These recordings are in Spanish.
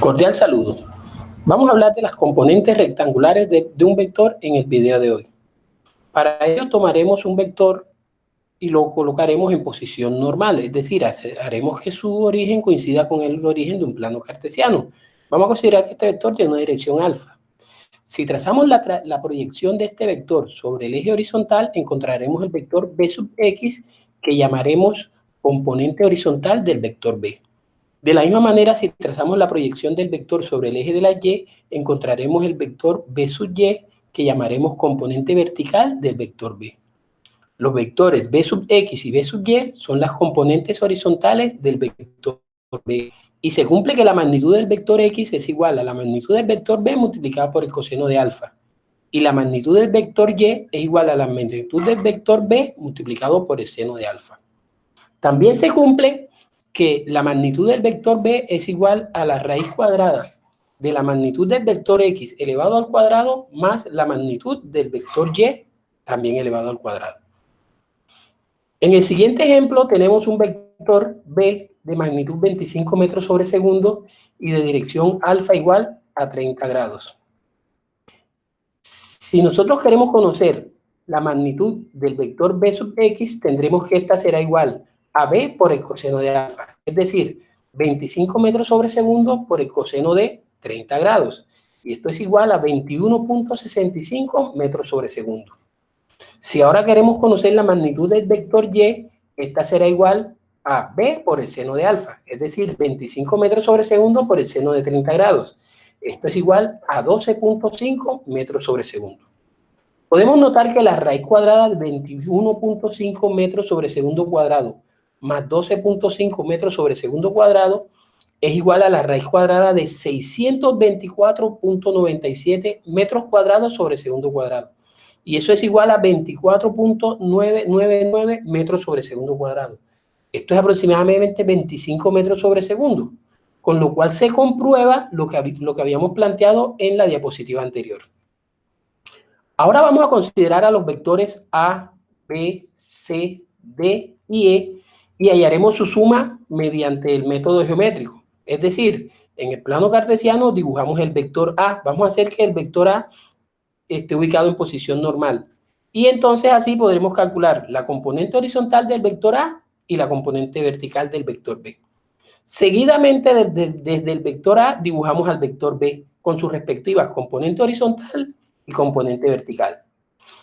Cordial saludo. Vamos a hablar de las componentes rectangulares de un vector en el video de hoy. Para ello tomaremos un vector y lo colocaremos en posición normal, es decir, haremos que su origen coincida con el origen de un plano cartesiano. Vamos a considerar que este vector tiene una dirección alfa. Si trazamos la proyección de este vector sobre el eje horizontal, encontraremos el vector b sub x, que llamaremos componente horizontal del vector b. De la misma manera, si trazamos la proyección del vector sobre el eje de la y, encontraremos el vector b sub y, que llamaremos componente vertical del vector b. Los vectores b sub x y b sub y son las componentes horizontales del vector b. Y se cumple que la magnitud del vector x es igual a la magnitud del vector b multiplicada por el coseno de alfa. Y la magnitud del vector y es igual a la magnitud del vector b multiplicado por el seno de alfa. También se cumple que la magnitud del vector b es igual a la raíz cuadrada de la magnitud del vector x elevado al cuadrado más la magnitud del vector y también elevado al cuadrado. En el siguiente ejemplo tenemos un vector b de magnitud 25 metros sobre segundo y de dirección alfa igual a 30 grados. Si nosotros queremos conocer la magnitud del vector b sub x, tendremos que esta será igual a b por el coseno de alfa, es decir, 25 metros sobre segundo por el coseno de 30 grados. Y esto es igual a 21.65 metros sobre segundo. Si ahora queremos conocer la magnitud del vector y, esta será igual a b por el seno de alfa, es decir, 25 metros sobre segundo por el seno de 30 grados. Esto es igual a 12.5 metros sobre segundo. Podemos notar que la raíz cuadrada de 21.5 metros sobre segundo cuadrado más 12.5 metros sobre segundo cuadrado es igual a la raíz cuadrada de 624.97 metros cuadrados sobre segundo cuadrado. Y eso es igual a 24.999 metros sobre segundo cuadrado. Esto es aproximadamente 25 metros sobre segundo, con lo cual se comprueba lo que habíamos planteado en la diapositiva anterior. Ahora vamos a considerar a los vectores A, B, C, D y E y hallaremos su suma mediante el método geométrico. Es decir, en el plano cartesiano dibujamos el vector A. Vamos a hacer que el vector A esté ubicado en posición normal. Y entonces así podremos calcular la componente horizontal del vector A y la componente vertical del vector B. Seguidamente, desde el vector A dibujamos al vector B con sus respectivas componente horizontal y componente vertical.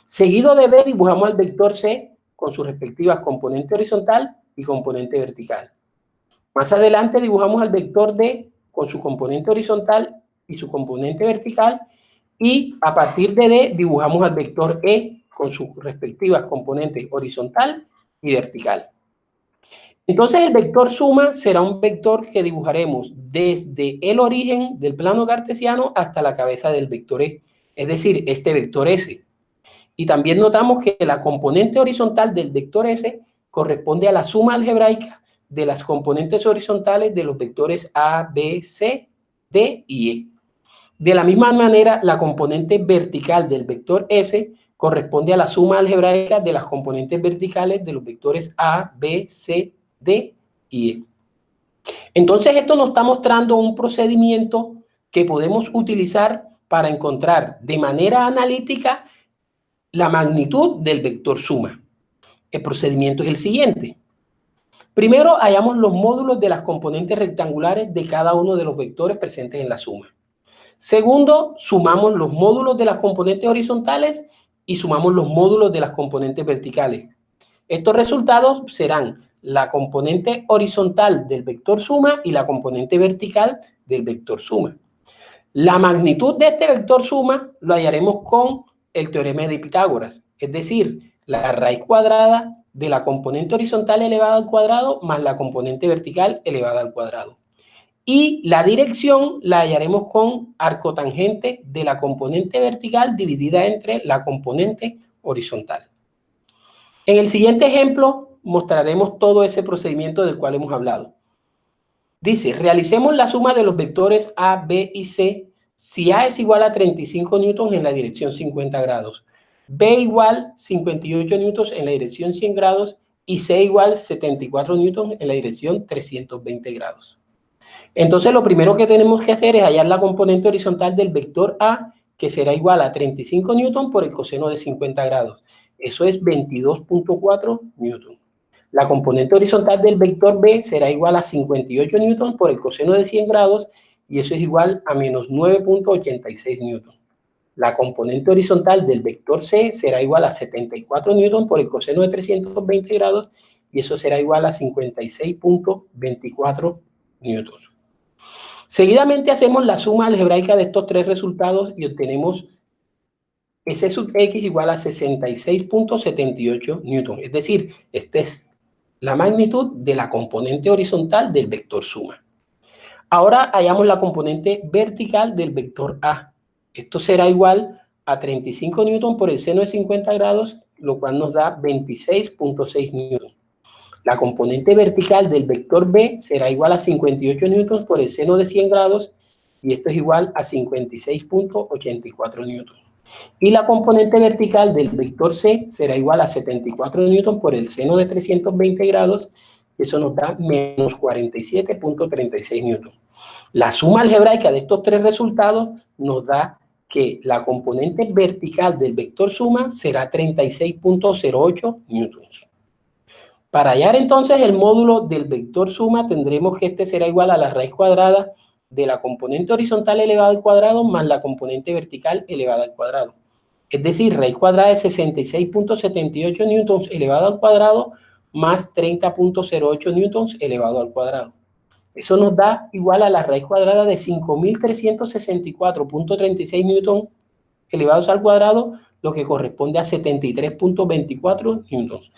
Seguido de B dibujamos al vector C con sus respectivas componente horizontal y componente vertical. Más adelante dibujamos al vector D con su componente horizontal y su componente vertical, y a partir de D dibujamos al vector E con sus respectivas componentes horizontal y vertical. Entonces el vector suma será un vector que dibujaremos desde el origen del plano cartesiano hasta la cabeza del vector E, es decir, este vector S. Y también notamos que la componente horizontal del vector S corresponde a la suma algebraica de las componentes horizontales de los vectores A, B, C, D y E. De la misma manera, la componente vertical del vector S corresponde a la suma algebraica de las componentes verticales de los vectores A, B, C, D y E. Entonces, esto nos está mostrando un procedimiento que podemos utilizar para encontrar de manera analítica la magnitud del vector suma. El procedimiento es el siguiente. Primero, hallamos los módulos de las componentes rectangulares de cada uno de los vectores presentes en la suma. Segundo, sumamos los módulos de las componentes horizontales y sumamos los módulos de las componentes verticales. Estos resultados serán la componente horizontal del vector suma y la componente vertical del vector suma. La magnitud de este vector suma lo hallaremos con el teorema de Pitágoras, es decir, la raíz cuadrada de la componente horizontal elevada al cuadrado más la componente vertical elevada al cuadrado. Y la dirección la hallaremos con arco tangente de la componente vertical dividida entre la componente horizontal. En el siguiente ejemplo mostraremos todo ese procedimiento del cual hemos hablado. Dice, realicemos la suma de los vectores A, B y C si A es igual a 35 newtons en la dirección 50 grados, B igual 58 newtons en la dirección 100 grados y C igual 74 newtons en la dirección 320 grados. Entonces, lo primero que tenemos que hacer es hallar la componente horizontal del vector A, que será igual a 35 newton por el coseno de 50 grados. Eso es 22.4 newton. La componente horizontal del vector B será igual a 58 newton por el coseno de 100 grados, y eso es igual a menos 9.86 newton. La componente horizontal del vector C será igual a 74 newton por el coseno de 320 grados, y eso será igual a 56.24 newtons. Seguidamente hacemos la suma algebraica de estos tres resultados y obtenemos S sub X igual a 66.78 newton. Es decir, esta es la magnitud de la componente horizontal del vector suma. Ahora hallamos la componente vertical del vector A. Esto será igual a 35 newton por el seno de 50 grados, lo cual nos da 26.6 newton. La componente vertical del vector B será igual a 58 newtons por el seno de 100 grados, y esto es igual a 56.84 newtons. Y la componente vertical del vector C será igual a 74 newtons por el seno de 320 grados, y eso nos da menos 47.36 newtons. La suma algebraica de estos tres resultados nos da que la componente vertical del vector suma será 36.08 newtons. Para hallar entonces el módulo del vector suma, tendremos que este será igual a la raíz cuadrada de la componente horizontal elevada al cuadrado más la componente vertical elevada al cuadrado. Es decir, raíz cuadrada de 66.78 newtons elevado al cuadrado más 30.08 newtons elevado al cuadrado. Eso nos da igual a la raíz cuadrada de 5.364.36 newtons elevados al cuadrado, lo que corresponde a 73.24 newtons.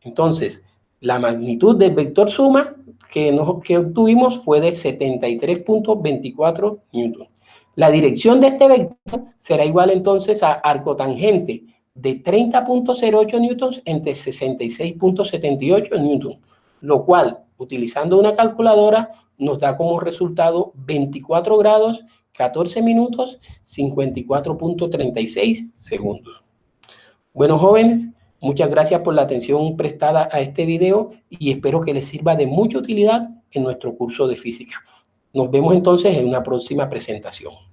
Entonces, la magnitud del vector suma que obtuvimos fue de 73.24 newton. La dirección de este vector será igual entonces a arcotangente de 30.08 newtons entre 66.78 newtons, lo cual, utilizando una calculadora, nos da como resultado 24 grados, 14 minutos, 54.36 segundos. Bueno, jóvenes, muchas gracias por la atención prestada a este video y espero que les sirva de mucha utilidad en nuestro curso de física. Nos vemos entonces en una próxima presentación.